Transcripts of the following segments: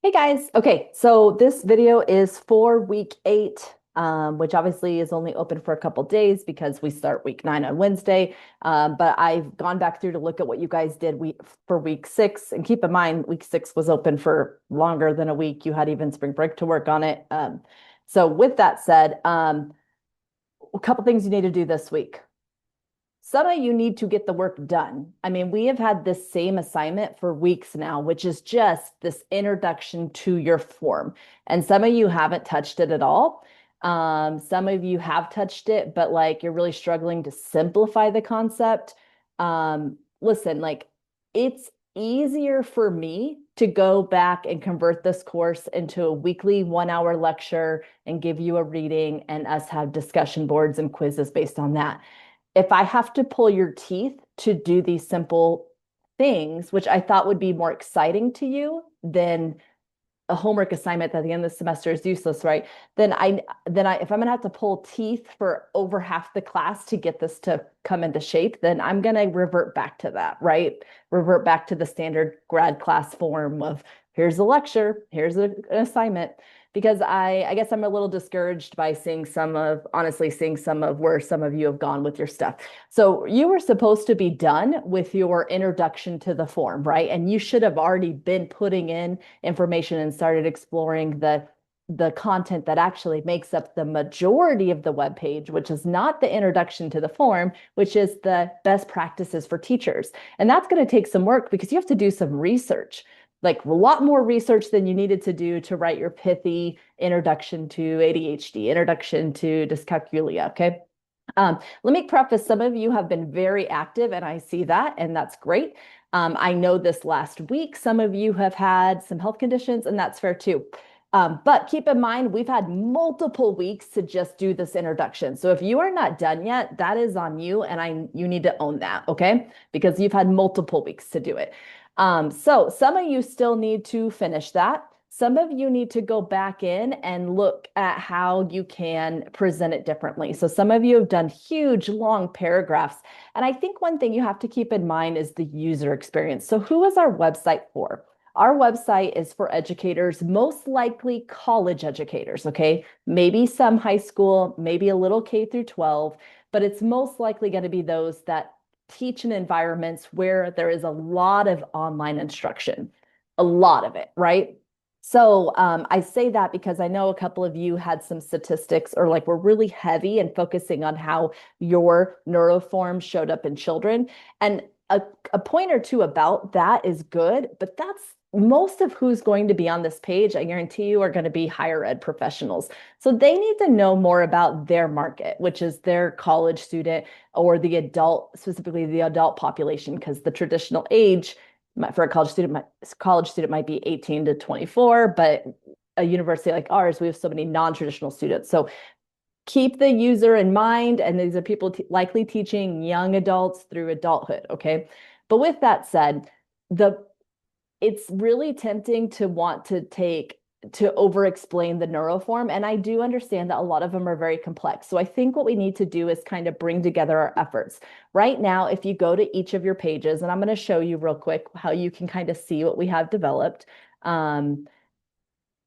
Hey guys. Okay, so this video is for week 8, which obviously is only open for a couple days because we start week 9 on Wednesday. But I've gone back through to look at what you guys did for week 6. And keep in mind, week 6 was open for longer than a week. You had even spring break to work on it. So with that said, a couple things you need to do this week. Some of you need to get the work done. I mean, we have had this same assignment for weeks now, which is just this introduction to your form. And some of you haven't touched it at all. Some of you have touched it, but like you're really struggling to simplify the concept. Listen, like it's easier for me to go back and convert this course into a weekly 1 hour lecture and give you a reading and us have discussion boards and quizzes based on that. If I have to pull your teeth to do these simple things, which I thought would be more exciting to you than a homework assignment at the end of the semester is useless, right? Then I if I'm gonna have to pull teeth for over half the class to get this to come into shape, then I'm gonna revert back to that, right? Revert back to the standard grad class form of here's a lecture, here's an assignment. Because I guess I'm a little discouraged by honestly seeing some of where some of you have gone with your stuff. So you were supposed to be done with your introduction to the form, right? And you should have already been putting in information and started exploring the content that actually makes up the majority of the web page, which is not the introduction to the form, which is the best practices for teachers. And that's going to take some work because you have to do some research, like a lot more research than you needed to do to write your pithy introduction to ADHD, introduction to dyscalculia. Okay. Let me preface, some of you have been very active and I see that, and that's great. I know this last week, some of you have had some health conditions, and that's fair too. But keep in mind, we've had multiple weeks to just do this introduction. So if you are not done yet, that is on you, and you need to own that, okay? Because you've had multiple weeks to do it. So some of you still need to finish that. Some of you need to go back in and look at how you can present it differently. So some of you have done huge, long paragraphs. And I think one thing you have to keep in mind is the user experience. So who is our website for? Our website is for educators, most likely college educators, okay? Maybe some high school, maybe a little K through 12, but it's most likely going to be those that teach in environments where there is a lot of online instruction, a lot of it, right? So I say that because I know a couple of you had some statistics or like were really heavy and focusing on how your neuroform showed up in children. And a point or two about that is good, but that's most of who's going to be on this page, I guarantee you, are going to be higher ed professionals. So they need to know more about their market, which is their college student or the adult, specifically the adult population, because the traditional age for a college student might be 18 to 24, but a university like ours, we have so many non-traditional students. So keep the user in mind, and these are people likely teaching young adults through adulthood, okay? But with that said, it's really tempting to want to over explain the neuroform. And I do understand that a lot of them are very complex. So I think what we need to do is kind of bring together our efforts. Right now, if you go to each of your pages, and I'm going to show you real quick how you can kind of see what we have developed. So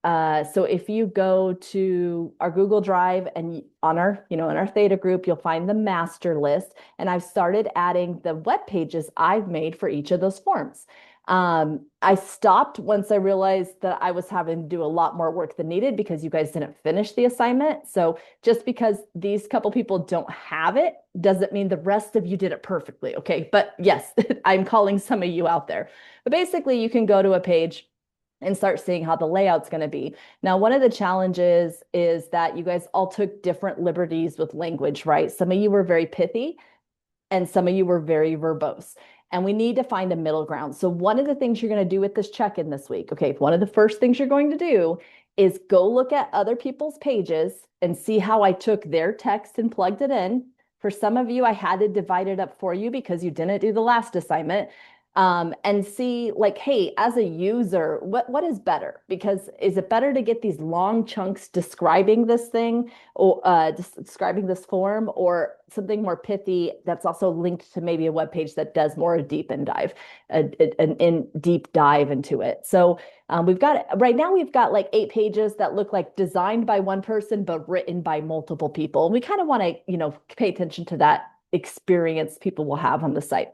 if you go to our Google Drive and on in our Thada group, you'll find the master list. And I've started adding the web pages I've made for each of those forms. I stopped once I realized that I was having to do a lot more work than needed because you guys didn't finish the assignment. So just because these couple people don't have it doesn't mean the rest of you did it perfectly. Okay. But yes, I'm calling some of you out there. But basically, you can go to a page and start seeing how the layout's going to be. Now, one of the challenges is that you guys all took different liberties with language, right? Some of you were very pithy and some of you were very verbose. And we need to find a middle ground. So one of the things you're going to do with this check-in this week, okay, one of the first things you're going to do is go look at other people's pages and see how I took their text and plugged it in. For some of you, I had to divide it up for you because you didn't do the last assignment. and see like, hey, as a user, what is better? Because is it better to get these long chunks describing this thing or describing this form, or something more pithy that's also linked to maybe a web page that does more a deep and dive, an in deep dive into it. So we've got right now we've got like 8 pages that look like designed by one person but written by multiple people. And we kind of want to, pay attention to that experience people will have on the site.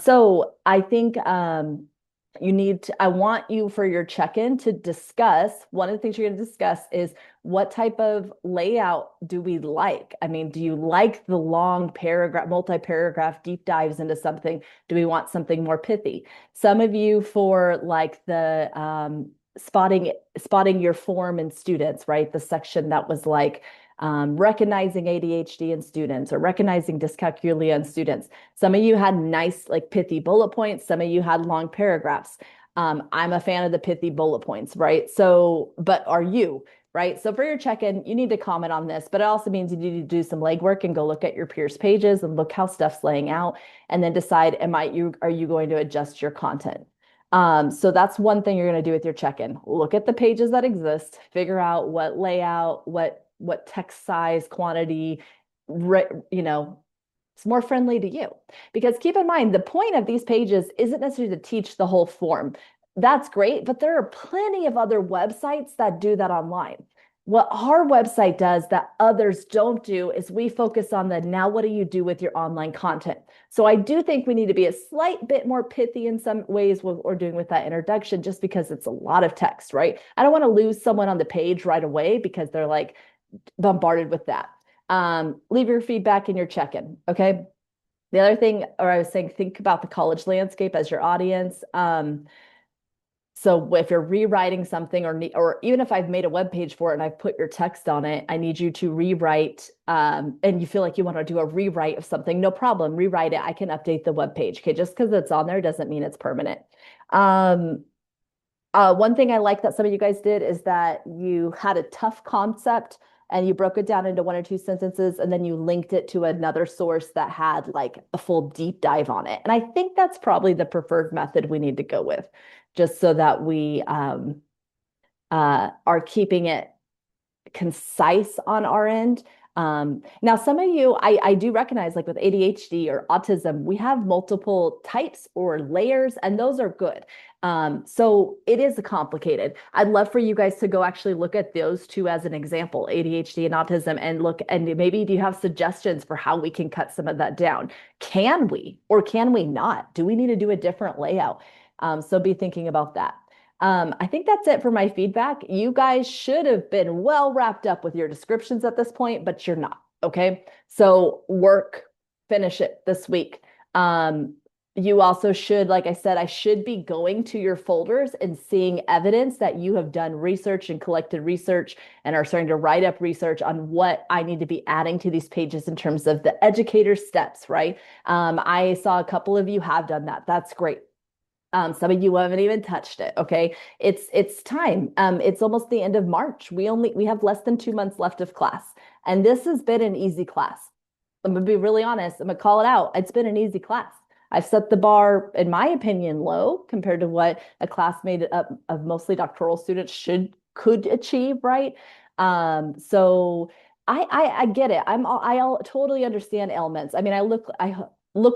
So I think I want you for your check-in to discuss, one of the things you're going to discuss is what type of layout do we like? I mean, do you like the long paragraph, multi-paragraph deep dives into something? Do we want something more pithy? Some of you for like the spotting your form in students, right? The section that was like recognizing ADHD in students or recognizing dyscalculia in students. Some of you had nice, like pithy bullet points. Some of you had long paragraphs. I'm a fan of the pithy bullet points, right? So, but are you? Right. So for your check-in, you need to comment on this, but it also means you need to do some legwork and go look at your peers' pages and look how stuff's laying out, and then decide, are you going to adjust your content? So that's one thing you're going to do with your check-in. Look at the pages that exist, figure out what layout, what text size, quantity, it's more friendly to you. Because keep in mind, the point of these pages isn't necessarily to teach the whole form. That's great, but there are plenty of other websites that do that online. What our website does that others don't do is we focus on the now what do you do with your online content. So I do think we need to be a slight bit more pithy in some ways what we're doing with that introduction, just because it's a lot of text, right? I don't want to lose someone on the page right away because they're like bombarded with that. Leave your feedback in your check-in, okay? The other thing, or I was saying, think about the college landscape as your audience. So if you're rewriting something, or even if I've made a web page for it and I've put your text on it, I need you to rewrite, and you feel like you want to do a rewrite of something, no problem, rewrite it. I can update the web page. Okay, just because it's on there doesn't mean it's permanent. One thing I like that some of you guys did is that you had a tough concept and you broke it down into 1 or 2 sentences, and then you linked it to another source that had like a full deep dive on it. And I think that's probably the preferred method we need to go with, just so that we are keeping it concise on our end. Now, some of you, I do recognize, like with ADHD or autism, we have multiple types or layers, and those are good. So it is complicated. I'd love for you guys to go actually look at those two as an example, ADHD and autism, and look, and maybe do you have suggestions for how we can cut some of that down? Can we, or can we not? Do we need to do a different layout? So be thinking about that. I think that's it for my feedback. You guys should have been well wrapped up with your descriptions at this point, but you're not. Okay. So finish it this week. You also should, like I said, I should be going to your folders and seeing evidence that you have done research and collected research and are starting to write up research on what I need to be adding to these pages in terms of the educator steps, right? I saw a couple of you have done that. That's great. Some of you haven't even touched it. Okay. It's time. It's almost the end of March. We have less than 2 months left of class. And this has been an easy class. I'm gonna be really honest. I'm gonna call it out. It's been an easy class. I've set the bar, in my opinion, low compared to what a class made up of mostly doctoral students could achieve, right? So I get it. I totally understand ailments. I mean, I look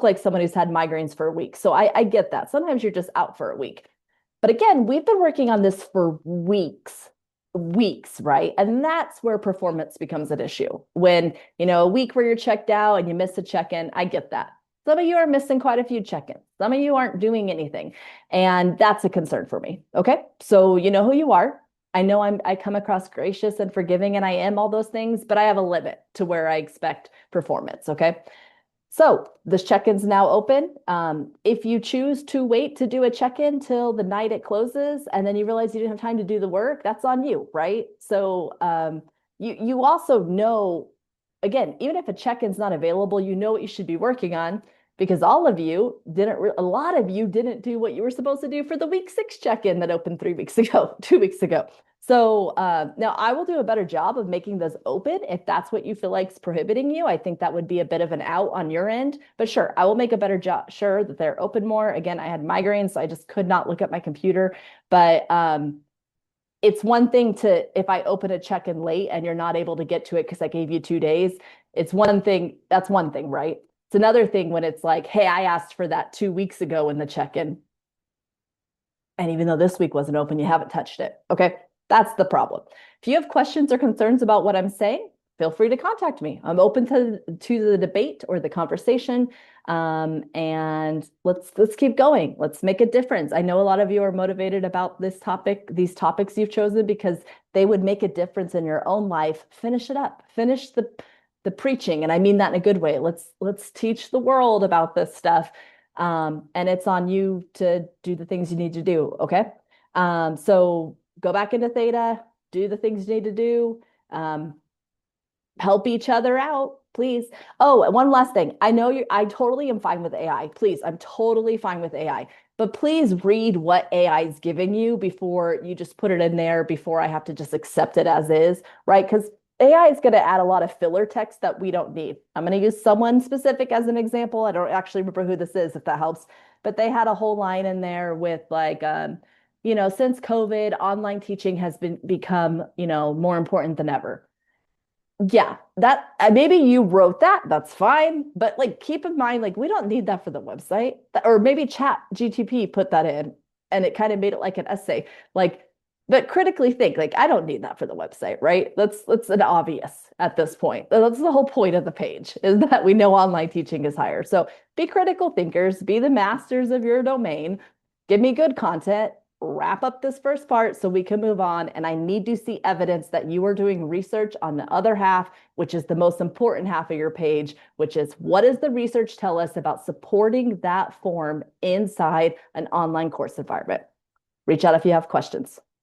like someone who's had migraines for a week. So I get that. Sometimes you're just out for a week. But again, we've been working on this for weeks, right? And that's where performance becomes an issue. When, a week where you're checked out and you miss a check-in, I get that. Some of you are missing quite a few check-ins. Some of you aren't doing anything. And that's a concern for me. Okay. So you know who you are. I know I come across gracious and forgiving, and I am all those things, but I have a limit to where I expect performance. Okay. So this check-in's now open. If you choose to wait to do a check-in till the night it closes, and then you realize you didn't have time to do the work, that's on you, right? So you also know, again, even if a check-in's not available, you know what you should be working on. because all of you didn't, a lot of you didn't do what you were supposed to do for the week 6 check-in that opened 3 weeks ago, 2 weeks ago. So now I will do a better job of making those open if that's what you feel like is prohibiting you. I think that would be a bit of an out on your end, but sure, I will make a better job sure that they're open more. Again, I had migraines, so I just could not look at my computer, but it's one thing to, if I open a check-in late and you're not able to get to it because I gave you 2 days, it's one thing, that's one thing, right? It's another thing when it's like, hey, I asked for that 2 weeks ago in the check-in. And even though this week wasn't open, you haven't touched it. Okay. That's the problem. If you have questions or concerns about what I'm saying, feel free to contact me. I'm open to the debate or the conversation. And let's keep going. Let's make a difference. I know a lot of you are motivated about this topic, these topics you've chosen because they would make a difference in your own life. Finish it up. Finish the preaching, and I mean that in a good way. Let's teach the world about this stuff. And it's on you to do the things you need to do. Okay. So go back into Theta, do the things you need to do. Help each other out, please. Oh, and one last thing. I know I totally am fine with AI. Please, I'm totally fine with AI. But please read what AI is giving you before you just put it in there before I have to just accept it as is, right? Because AI is going to add a lot of filler text that we don't need. I'm going to use someone specific as an example. I don't actually remember who this is, if that helps. But they had a whole line in there with like, since COVID, online teaching has become, more important than ever. Yeah, that maybe you wrote that, that's fine. But like keep in mind, like we don't need that for the website. Or maybe Chat GTP put that in and it kind of made it like an essay. Like, but critically think, like, I don't need that for the website, right? That's an obvious at this point. That's the whole point of the page, is that we know online teaching is higher. So be critical thinkers, be the masters of your domain, give me good content, wrap up this first part so we can move on. And I need to see evidence that you are doing research on the other half, which is the most important half of your page, which is what does the research tell us about supporting that form inside an online course environment? Reach out if you have questions.